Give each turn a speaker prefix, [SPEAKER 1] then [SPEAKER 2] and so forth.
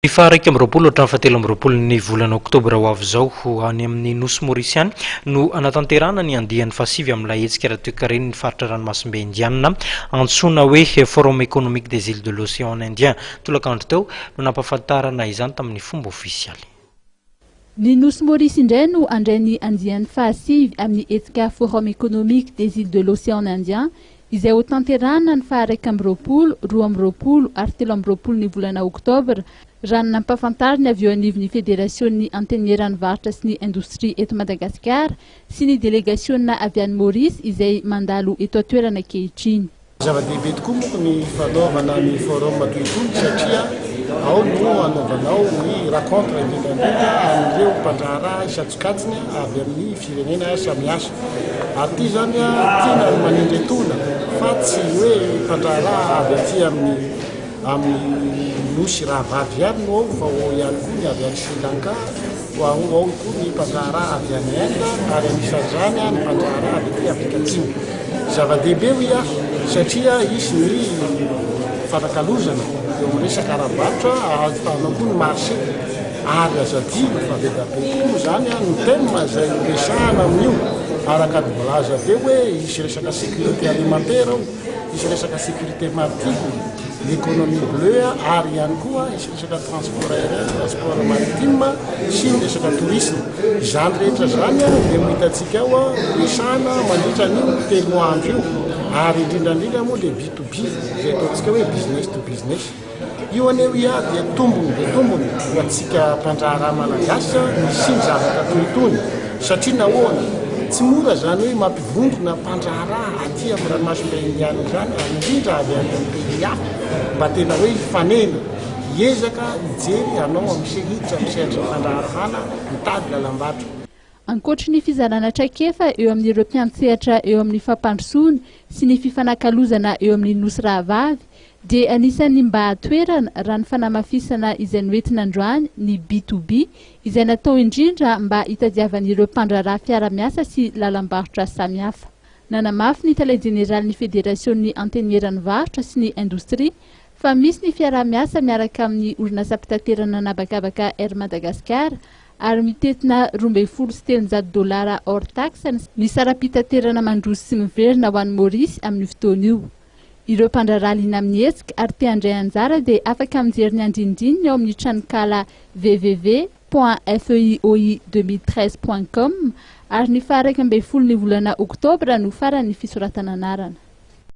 [SPEAKER 1] Faraiky amby roapolo hatramin'ny fahatelo amby roapolo ny volana oktobra ho avy izao any amin'ny nosy Maurice any no anatanterahana ny andian'ny fahasivy amin'ilay hetsika ara-toekarena ny faritra ranomasimbe indiana antsoina hoe Forum économique des îles de l'océan Indien. Tolakandro teo no nampahafantarana izany tamin'ny fomba ofisialy.
[SPEAKER 2] Ny nosy Maurice indray no andray ny andian'ny fahasivy amin'ny hetsika Forum économique des îles de l'océan Indien izay ho tanterahana ny faharaiky amby roapolo, roa amby roapolo ary telo amby roapolo ny volana oktobra raha ny nampahafantariny avy eo anivon'ny Fédération'ny Antenierany Varotra sy ny Indostria eto Madagasikara sy ny délégationna avy any Maurice izay mandalo eto an-toerana ankehitriny.
[SPEAKER 3] Zava-dehibe tokoa moa ny fanaovana ny forum toy itony satria ao no anaovanao ny rencontre indrindra amin'ireo mpandraharaha isan-tsokajiny avy amin'ny firenena samihafa. Ary ity zany tiana manindry etona fa tsy hoe mpandraharaha avy aty amin'ny nosy rahavavy ihany no ao fa ao ihany koa ny avy any Sri Lanka, ao koa ny mpandraharaha avy any Inde ary anisan'izany ny mpandraharaha avy aty Afrika Atsimo. Zava-dehibe hoy satria isy ny fanakalozana eo amin'ny resaka ara-barotra ahazotanao koa ny marché ary azadino fa be dabe tokoa zany ny thème izay resahana amin'io araka ny volaza be hoe isy resaka sécurité alimentaire ao, isy resaka sécurité maritime, l'économie bleue ary ihany koa isy resaka transport aérien, transport maritime sy ny resaka tourisme. Izany rehetra zany dia hitantsika ao resahana mandritra an'io telo andro io ary indrindrandrindra moa le B2B izay ataontsika hoe business to business. Io aneo dia tombony ho antsika mpandraharaha malagasy sy ny zavatra toy itony satria nahoana tsy mora zany hoe mampivondrona mpandraharaha aty amin'ny ranomasimbe indiana zany indrindra avy amin'ny pays hafa mba tena hoe fanena hiezaka hijery anao amin'ny sehiditra amin'ny sehatra mpandraharahana mitady lalam-barotra.
[SPEAKER 2] Ankoatra ny fizarana traikefa eo amin'ireo mpiantsehatra eo amin'ny fampandrosoana sy ny fifanakalozana eo amin'ny nosy rahavavy dia anisan'ny mba atoerana raha ny fanamafisana izay noentina androany ny B2B izay natao indrindra mba hitadiavan'ireo mpandraharaha fiara-miasa sy lalam-barotra samihafa. Nanamafy ny Talain Général ny Fédération'ny Antenierany Varotra sy ny Indostria fa misy ny fiara-miasa miaraka amin'ny orinasa mpitaterana nabakabaka Air Madagascar ary mitetina $2,700 hors taxe ny sara-pitaterana mandroso sy miverina ho an'ny Maurice amin'ny fotoana io. Ireo mpandraharaha liana amin'ny hetsika ary te handray anjara dia afaka mijery ny andindininy ao amin'ny tranokala www.feoi2013.com ary ny faharaiky amby folo ny volana oktobra no faran'ny fisoratana anarana.